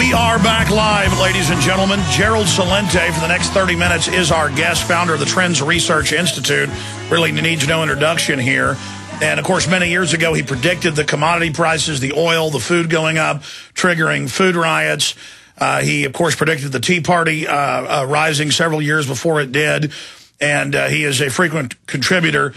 We are back live, ladies and gentlemen. Gerald Celente, for the next 30 minutes, is our guest, founder of the Trends Research Institute. Really needs no introduction here. And, of course, many years ago, he predicted the commodity prices, the oil, the food going up, triggering food riots. He, of course, predicted the Tea Party rising several years before it did. And he is a frequent contributor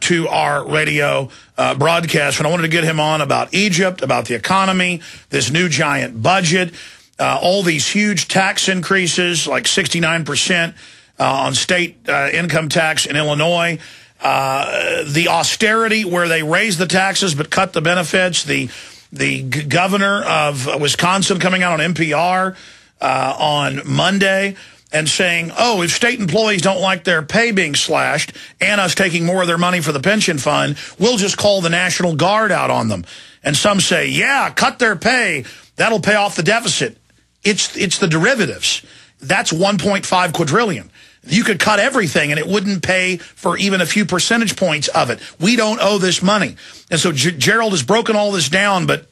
to our radio broadcast. And I wanted to get him on about Egypt, about the economy, this new giant budget, all these huge tax increases, like 69% on state income tax in Illinois, the austerity where they raise the taxes but cut the benefits, the governor of Wisconsin coming out on NPR on Monday and saying, oh, if state employees don't like their pay being slashed and us taking more of their money for the pension fund, we'll just call the National Guard out on them. And some say, yeah, cut their pay. That'll pay off the deficit. It's the derivatives. That's 1.5 quadrillion. You could cut everything and it wouldn't pay for even a few percentage points of it. We don't owe this money. And so Gerald has broken all this down, but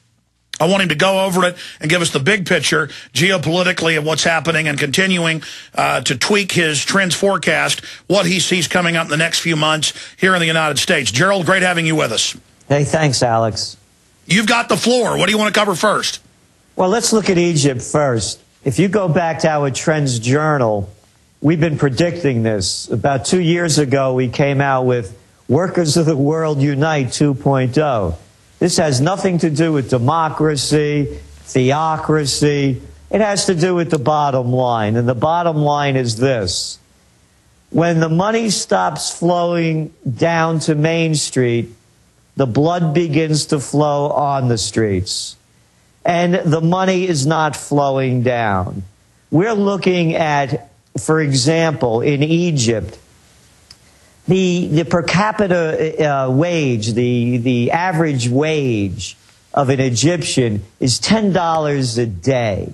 I want him to go over it and give us the big picture geopolitically of what's happening and continuing to tweak his trends forecast, what he sees coming up in the next few months here in the United States. Gerald, great having you with us. Hey, thanks, Alex. You've got the floor. What do you want to cover first? Well, let's look at Egypt first. If you go back to our Trends Journal, we've been predicting this. About 2 years ago, we came out with Workers of the World Unite 2.0. This has nothing to do with democracy, theocracy. It has to do with the bottom line. And the bottom line is this. When the money stops flowing down to Main Street, the blood begins to flow on the streets. And the money is not flowing down. We're looking at, for example, in Egypt, the per capita wage, the average wage of an Egyptian is $10 a day.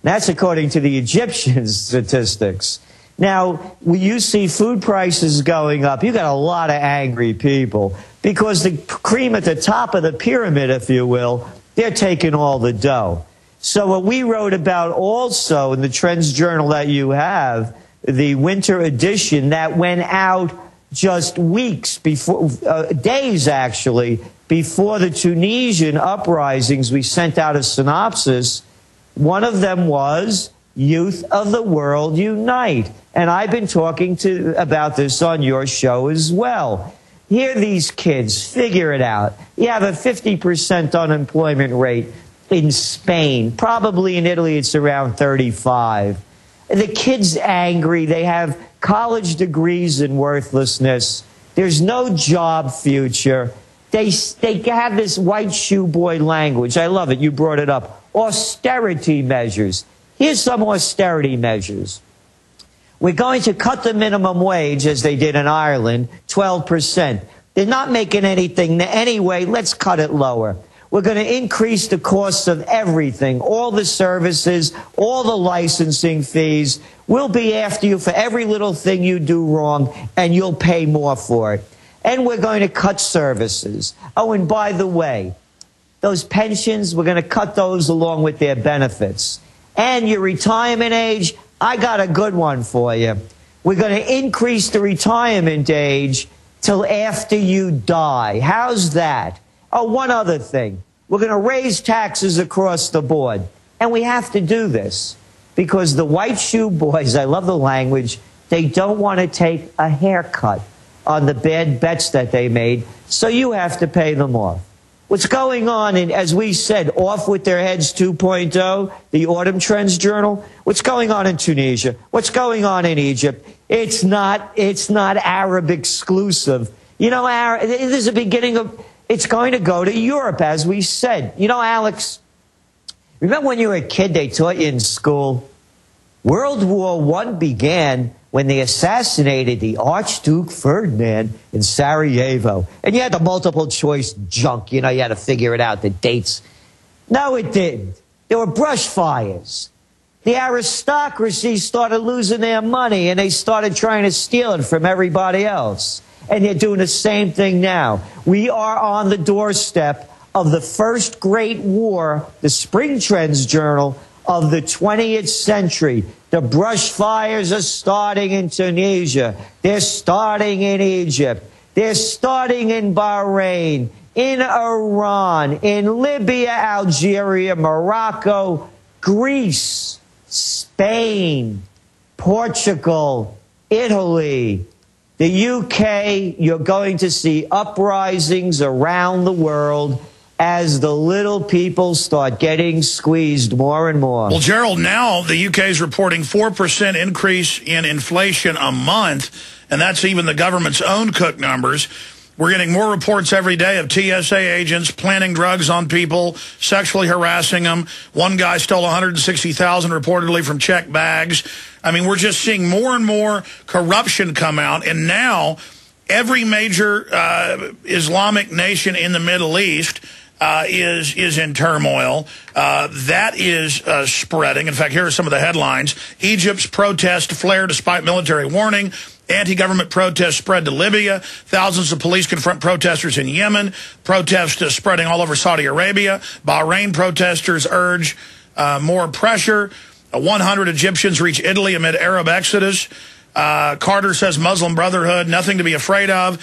That's according to the Egyptian statistics. Now, when you see food prices going up, you got a lot of angry people because the cream at the top of the pyramid, if you will, they're taking all the dough. So what we wrote about also in the Trends Journal that you have, the winter edition that went out just weeks before, days actually, before the Tunisian uprisings, we sent out a synopsis. One of them was Youth of the World Unite. And I've been talking about this on your show as well. Here these kids, figure it out. You have a 50% unemployment rate in Spain. Probably in Italy it's around 35. The kids angry. They have college degrees in worthlessness. There's no job future. They have this white shoe boy language. I love it. You brought it up. Austerity measures. Here's some austerity measures. We're going to cut the minimum wage, as they did in Ireland, 12%. They're not making anything anyway. Let's cut it lower. We're going to increase the costs of everything, all the services, all the licensing fees. We'll be after you for every little thing you do wrong, and you'll pay more for it. And we're going to cut services. Oh, and by the way, those pensions, we're going to cut those along with their benefits. And your retirement age, I got a good one for you. We're going to increase the retirement age till after you die. How's that? Oh, one other thing. We're going to raise taxes across the board. And we have to do this because the white shoe boys, I love the language, they don't want to take a haircut on the bad bets that they made, so you have to pay them off. What's going on, in, as we said, Off With Their Heads 2.0, the Autumn Trends Journal, what's going on in Tunisia? What's going on in Egypt? It's not Arab exclusive. You know, this is the beginning of... It's going to go to Europe, as we said. You know, Alex, remember when you were a kid, they taught you in school? World War I began when they assassinated the Archduke Ferdinand in Sarajevo. And you had the multiple choice junk. You know, you had to figure it out, the dates. No, it didn't. There were brush fires. The aristocracy started losing their money, and they started trying to steal it from everybody else. And they're doing the same thing now. We are on the doorstep of the first great war, the Spring Trends Journal, of the 20th century. The brush fires are starting in Tunisia. They're starting in Egypt. They're starting in Bahrain, in Iran, in Libya, Algeria, Morocco, Greece, Spain, Portugal, Italy, the UK. You're going to see uprisings around the world as the little people start getting squeezed more and more. Well, Gerald, now the UK is reporting 4% increase in inflation a month, and that's even the government's own cook numbers. We're getting more reports every day of TSA agents planting drugs on people, sexually harassing them. One guy stole $160,000 reportedly from checked bags. I mean, we're just seeing more and more corruption come out, and now every major Islamic nation in the Middle East is in turmoil. That is spreading. In fact, here are some of the headlines. Egypt's protest flare despite military warning. Anti-government protests spread to Libya. Thousands of police confront protesters in Yemen. Protests spreading all over Saudi Arabia. Bahrain protesters urge more pressure. 100 Egyptians reach Italy amid Arab exodus. Carter says Muslim Brotherhood, nothing to be afraid of.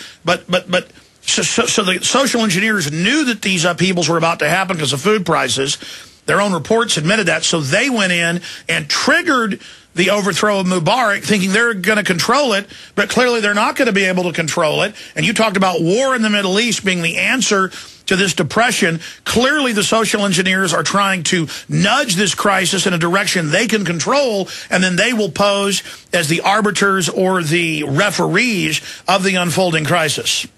So the social engineers knew that these upheavals were about to happen because of food prices. Their own reports admitted that. So they went in and triggered the overthrow of Mubarak, thinking they're going to control it, but clearly they're not going to be able to control it. And you talked about war in the Middle East being the answer to this depression. Clearly the social engineers are trying to nudge this crisis in a direction they can control, and then they will pose as the arbiters or the referees of the unfolding crisis.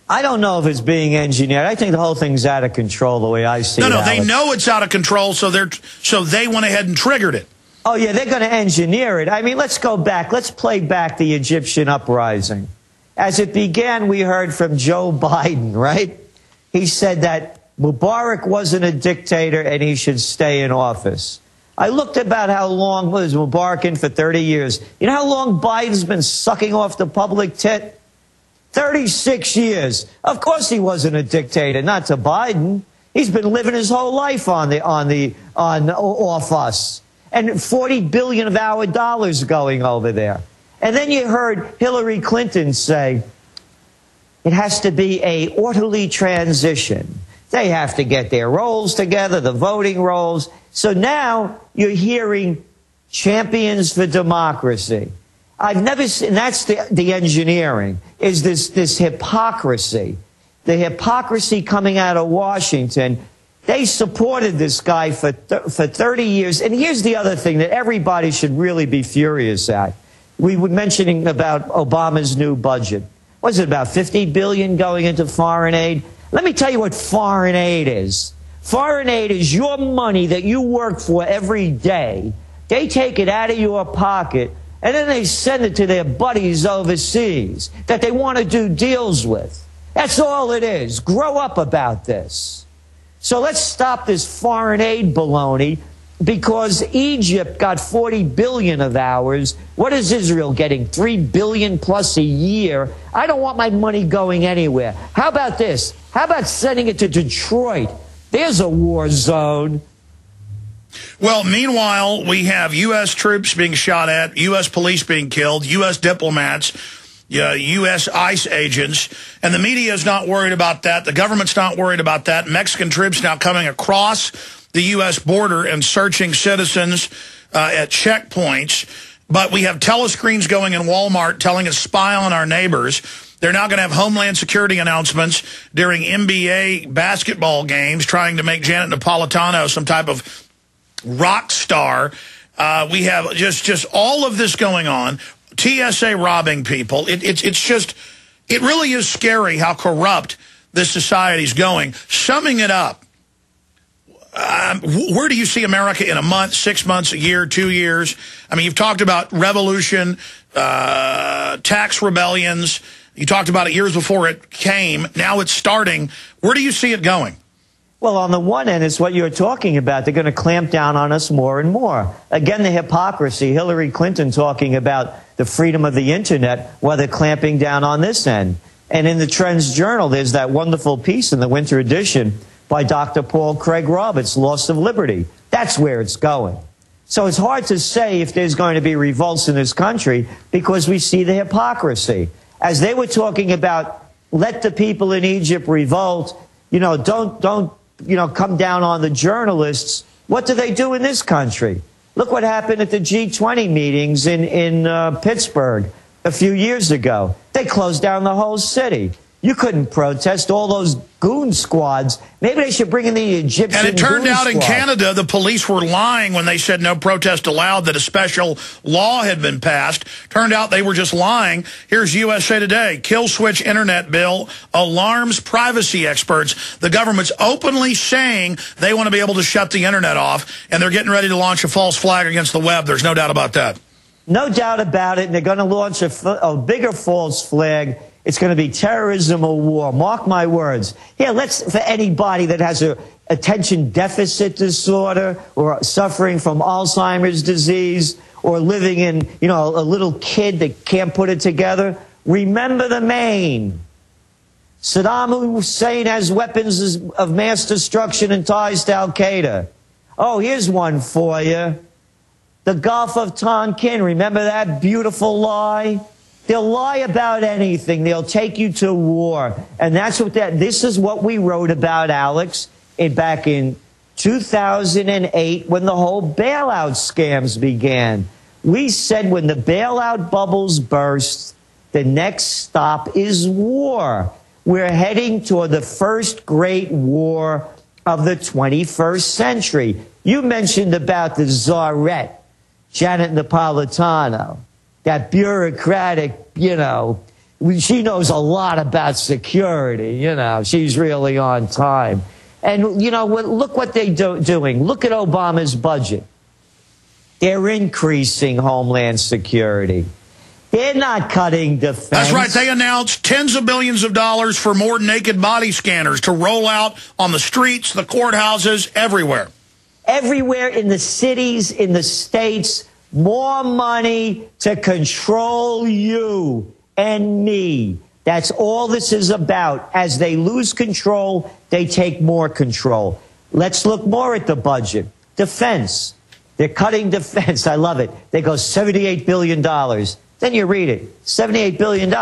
I don't know if it's being engineered. I think the whole thing's out of control the way I see it. No, they know it's out of control, so they went ahead and triggered it. Oh, yeah, they're going to engineer it. I mean, let's go back. Let's play back the Egyptian uprising. As it began, we heard from Joe Biden, right? He said that Mubarak wasn't a dictator and he should stay in office. I looked about how long was Mubarak in for 30 years. You know how long Biden's been sucking off the public tit? 36 years. Of course he wasn't a dictator, not to Biden. He's been living his whole life off us. And $40 billion of our dollars going over there. And then you heard Hillary Clinton say, it has to be an orderly transition. They have to get their roles together, the voting rolls. So now you're hearing champions for democracy. I've never seen, that's the engineering, is this hypocrisy. The hypocrisy coming out of Washington. They supported this guy for 30 years. And here's the other thing that everybody should really be furious at. We were mentioning about Obama's new budget. Was it about $50 billion going into foreign aid? Let me tell you what foreign aid is. Foreign aid is your money that you work for every day. They take it out of your pocket, and then they send it to their buddies overseas that they want to do deals with. That's all it is. Grow up about this. So let's stop this foreign aid baloney, because Egypt got $40 billion of ours. What is Israel getting? $3 billion plus a year. I don't want my money going anywhere. How about this? How about sending it to Detroit? There's a war zone. Well, meanwhile, we have U.S. troops being shot at, U.S. police being killed, U.S. diplomats, U.S. ICE agents, and the media is not worried about that. The government's not worried about that. Mexican troops now coming across the U.S. border and searching citizens at checkpoints. But we have telescreens going in Walmart telling us spy on our neighbors. They're now going to have homeland security announcements during NBA basketball games, trying to make Janet Napolitano some type of rock star. We have just all of this going on. TSA robbing people. It really is scary how corrupt this society's going. Summing it up, where do you see America in a month, 6 months, a year, 2 years? I mean, you've talked about revolution, tax rebellions. You talked about it years before it came. Now it's starting. Where do you see it going? Well, on the one end, it's what you're talking about. They're going to clamp down on us more and more. Again, the hypocrisy. Hillary Clinton talking about the freedom of the internet while they're clamping down on this end. And in the Trends Journal, there's that wonderful piece in the winter edition by Dr. Paul Craig Roberts, Loss of Liberty. That's where it's going. So it's hard to say if there's going to be revolts in this country because we see the hypocrisy. As they were talking about, let the people in Egypt revolt, don't come down on the journalists. What do they do in this country? Look what happened at the G20 meetings in Pittsburgh a few years ago. They closed down the whole city. You couldn't protest. All those goon squads. Maybe they should bring in the Egyptian And it turned goon out in squad. Canada, the police were lying when they said no protest allowed, that a special law had been passed. Turned out they were just lying. Here's USA Today. Kill switch internet bill alarms privacy experts. The government's openly saying they want to be able to shut the internet off, and they're getting ready to launch a false flag against the web. There's no doubt about that. No doubt about it. And they're going to launch a bigger false flag. It's going to be terrorism or war. Mark my words. Here, for anybody that has a attention deficit disorder or suffering from Alzheimer's disease or living in, a little kid that can't put it together, remember the main. Saddam Hussein has weapons of mass destruction and ties to Al-Qaeda. Oh, here's one for you. The Gulf of Tonkin, remember that beautiful lie? They'll lie about anything. They'll take you to war. And this is what we wrote about, Alex, back in 2008 when the whole bailout scams began. We said when the bailout bubbles burst, the next stop is war. We're heading toward the first great war of the 21st century. You mentioned about the czarette, Janet-Napolitano. That bureaucratic, she knows a lot about security, she's really on time. And, look what they're doing. Look at Obama's budget. They're increasing homeland security. They're not cutting defense. That's right. They announced tens of billions of dollars for more naked body scanners to roll out on the streets, the courthouses, everywhere. Everywhere in the cities, in the states. More money to control you and me. That's all this is about. As they lose control, they take more control. Let's look more at the budget. Defense. They're cutting defense. I love it. They go $78 billion. Then you read it. $78 billion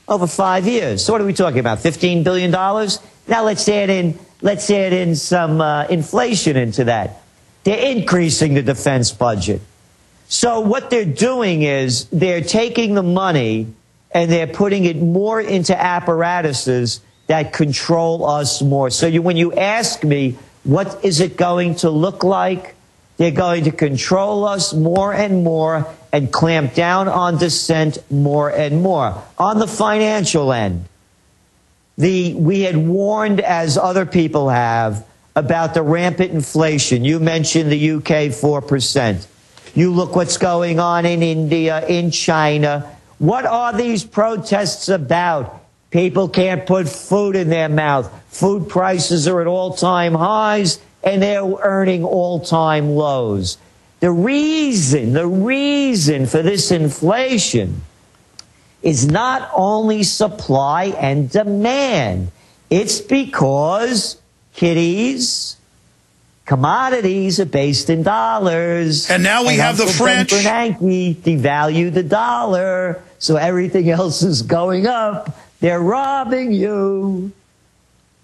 over 5 years. So what are we talking about? $15 billion? Now let's add in some inflation into that. They're increasing the defense budget. So what they're doing is they're taking the money and they're putting it more into apparatuses that control us more. So when you ask me, what is it going to look like? They're going to control us more and more and clamp down on dissent more and more. On the financial end, we had warned, as other people have, about the rampant inflation. You mentioned the UK 4%. You look what's going on in India, in China. What are these protests about? People can't put food in their mouth. Food prices are at all-time highs, and they're earning all-time lows. The reason for this inflation is not only supply and demand. It's because, kiddies, commodities are based in dollars. And now we have the French. Bernanke devalued the dollar, so everything else is going up. They're robbing you.